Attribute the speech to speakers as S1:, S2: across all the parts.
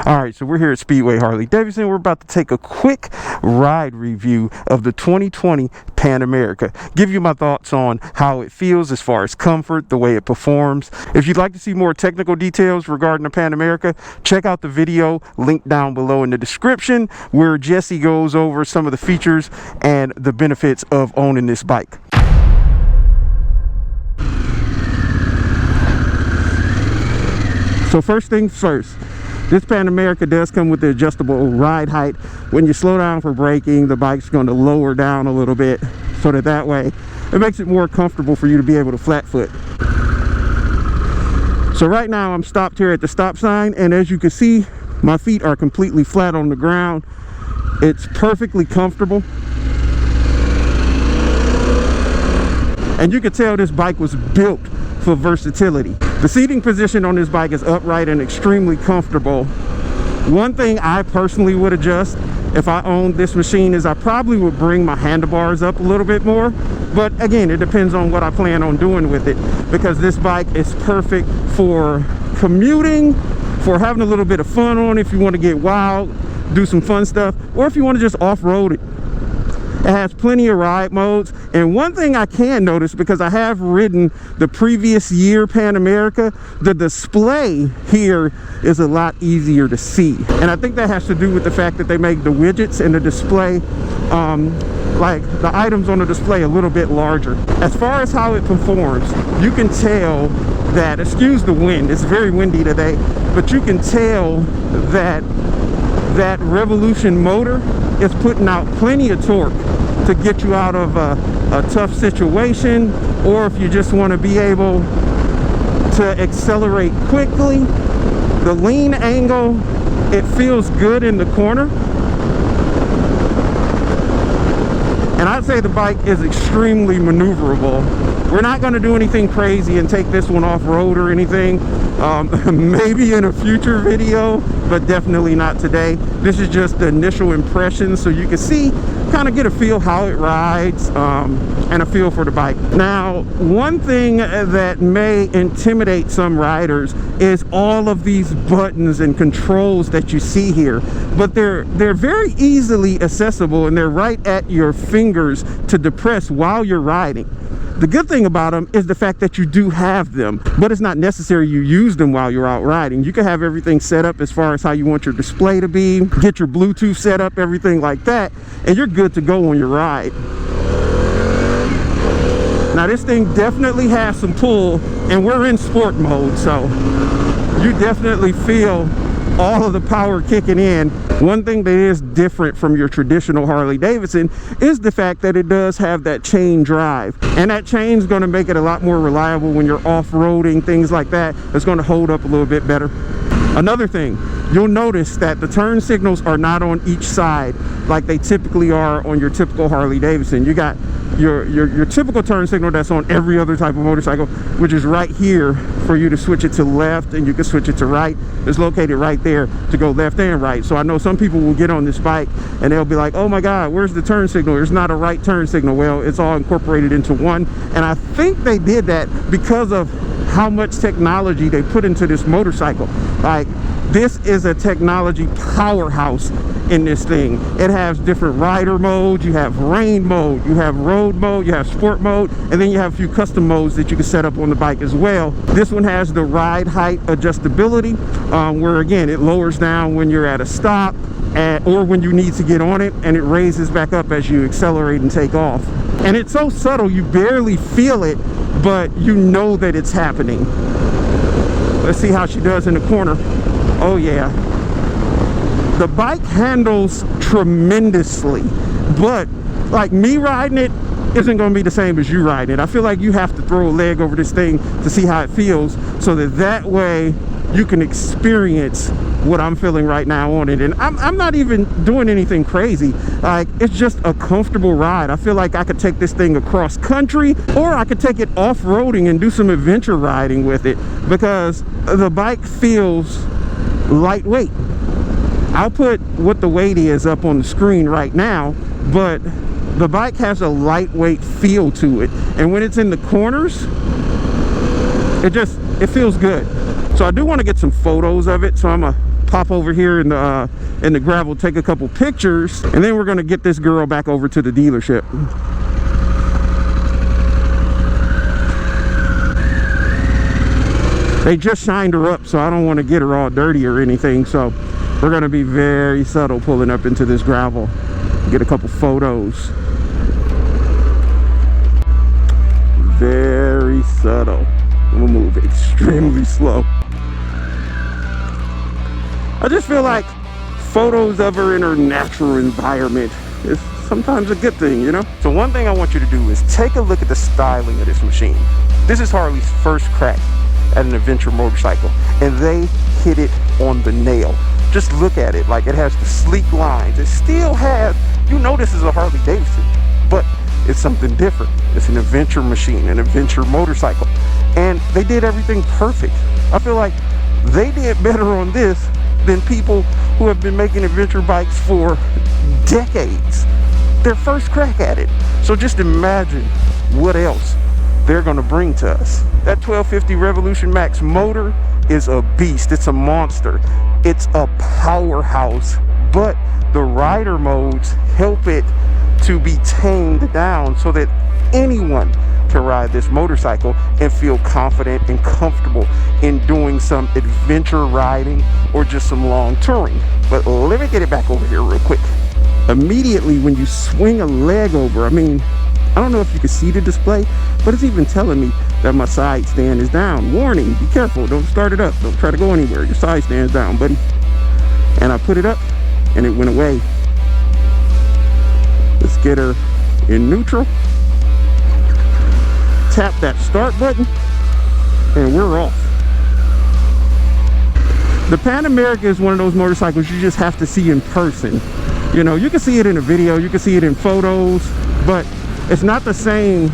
S1: All right, so we're here at Speedway Harley-Davidson. We're about to take a quick ride review of the 2020 Pan America. Give you my thoughts on how it feels as far as comfort, the way it performs. If you'd like to see more technical details regarding the Pan America, check out the video linked down below in the description where Jesse goes over some of the features and the benefits of owning this bike. So first things first, this Pan America does come with the adjustable ride height. When you slow down for braking, the bike's going to lower down a little bit so that way it makes it more comfortable for you to be able to flat foot. So right now I'm stopped here at the stop sign, and as you can see, my feet are completely flat on the ground. It's perfectly comfortable. And you can tell this bike was built for versatility. The seating position on this bike is upright and extremely comfortable. One thing I personally would adjust if I owned this machine is I probably would bring my handlebars up a little bit more. But again, it depends on what I plan on doing with it, because this bike is perfect for commuting, for having a little bit of fun on if you want to get wild, do some fun stuff, or if you want to just off-road it. It has plenty of ride modes, and one thing I can notice, because I have ridden the previous year Pan America, the display here is a lot easier to see, and I think that has to do with the fact that they make the widgets and the display, like the items on the display, a little bit larger. As far as how it performs, you can tell that, excuse the wind, it's very windy today, but you can tell that that Revolution motor is putting out plenty of torque to get you out of a tough situation, or if you just want to be able to accelerate quickly. The lean angle, it feels good in the corner, and I'd say the bike is extremely maneuverable. We're not going to do anything crazy and take this one off-road or anything. Maybe in a future video, but definitely not today. This is just the initial impressions, so you can see, kind of get a feel how it rides, and a feel for the bike. Now, one thing that may intimidate some riders is all of these buttons and controls that you see here, but they're very easily accessible, and they're right at your fingers to depress while you're riding. The good thing about them is the fact that you do have them, but it's not necessary you use them while you're out riding. You can have everything set up as far as how you want your display to be, get your Bluetooth set up, everything like that, and you're good to go on your ride. Now this thing definitely has some pull, and we're in sport mode, so you definitely feel all of the power kicking in. One thing that is different from your traditional Harley-Davidson is the fact that it does have that chain drive, and that chain is going to make it a lot more reliable when you're off-roading, things like that. It's going to hold up a little bit better. Another thing, you'll notice that the turn signals are not on each side like they typically are on your typical Harley-Davidson. You got your typical turn signal that's on every other type of motorcycle, which is right here for you to switch it to left, and you can switch it to right. It's located right there to go left and right. So I know some people will get on this bike and they'll be like, oh my God, where's the turn signal? There's not a right turn signal. Well, it's all incorporated into one, and I think they did that because of how much technology they put into this motorcycle. Like, this is a technology powerhouse in this thing. It has different rider modes. You have rain mode, you have road mode, you have sport mode, and then you have a few custom modes that you can set up on the bike as well. This one has the ride height adjustability, where again, it lowers down when you're at a stop, or when you need to get on it, and it raises back up as you accelerate and take off. And it's so subtle, you barely feel it, but you know that it's happening. Let's see how she does in the corner. Oh yeah. The bike handles tremendously, but like me riding it isn't going to be the same as you riding it. I feel like you have to throw a leg over this thing to see how it feels, so that way you can experience what I'm feeling right now on it. And I'm not even doing anything crazy. Like, it's just a comfortable ride. I feel like I could take this thing across country, or I could take it off-roading and do some adventure riding with it, because the bike feels lightweight. I'll put what the weight is up on the screen right now, but the bike has a lightweight feel to it, and when it's in the corners, it feels good. So I do want to get some photos of it, so I'm gonna pop over here in the gravel, take a couple pictures, and then we're gonna get this girl back over to the dealership. They just shined her up, so I don't want to get her all dirty or anything, so we're gonna be very subtle pulling up into this gravel, get a couple photos. Very subtle. We'll move extremely slow. I just feel like photos of her in her natural environment is sometimes a good thing, you know? So one thing I want you to do is take a look at the styling of this machine. This is Harley's first crack at an adventure motorcycle, and they hit it on the nail. Just look at it, like it has the sleek lines. It still has, you know, this is a Harley-Davidson, but it's something different. It's an adventure machine, an adventure motorcycle, and they did everything perfect. I feel like they did better on this than people who have been making adventure bikes for decades. Their first crack at it. So just imagine what else they're gonna bring to us. That 1250 Revolution Max motor is a beast. It's a monster. It's a powerhouse, but the rider modes help it to be tamed down so that anyone can ride this motorcycle and feel confident and comfortable in doing some adventure riding or just some long touring. But let me get it back over here real quick. Immediately when you swing a leg over, I mean, I don't know if you can see the display, but it's even telling me that my side stand is down. Warning, be careful, don't start it up, don't try to go anywhere, your side stand's down, buddy. And I put it up and it went away. Let's get her in neutral. Tap that start button and we're off. The Pan America is one of those motorcycles you just have to see in person. You know, you can see it in a video, you can see it in photos, but it's not the same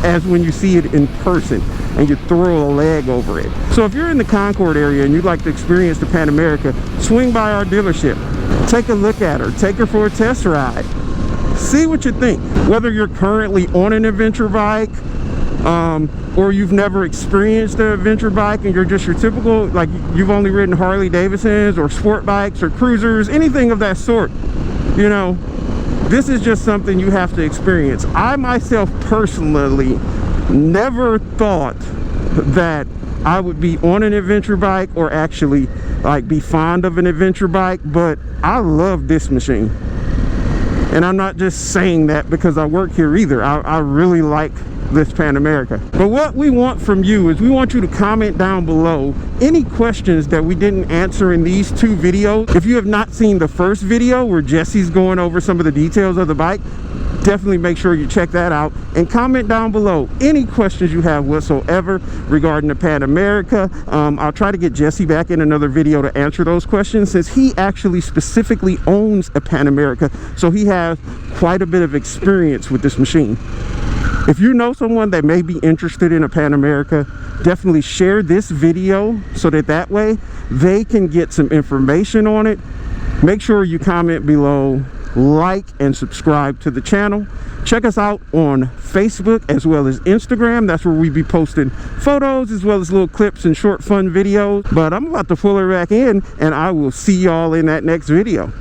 S1: as when you see it in person and you throw a leg over it. So if you're in the Concord area and you'd like to experience the Pan America, swing by our dealership, take a look at her, take her for a test ride, see what you think. Whether you're currently on an adventure bike or you've never experienced an adventure bike and you're just your typical, like you've only ridden Harley-Davidsons or sport bikes or cruisers, anything of that sort, you know, this is just something you have to experience. I myself personally never thought that I would be on an adventure bike or actually like be fond of an adventure bike, but I love this machine. And I'm not just saying that because I work here either. I really like this Pan America. But what we want from you is we want you to comment down below any questions that we didn't answer in these two videos. If you have not seen the first video where Jesse's going over some of the details of the bike, definitely make sure you check that out and comment down below any questions you have whatsoever regarding the Pan America. I'll try to get Jesse back in another video to answer those questions, since he actually specifically owns a Pan America, so he has quite a bit of experience with this machine. If you know someone that may be interested in a Pan America, definitely share this video so that way they can get some information on it. Make sure you comment below, like and subscribe to the channel. Check us out on Facebook as well as Instagram. That's where we be posting photos as well as little clips and short fun videos. But I'm about to pull her back in and I will see y'all in that next video.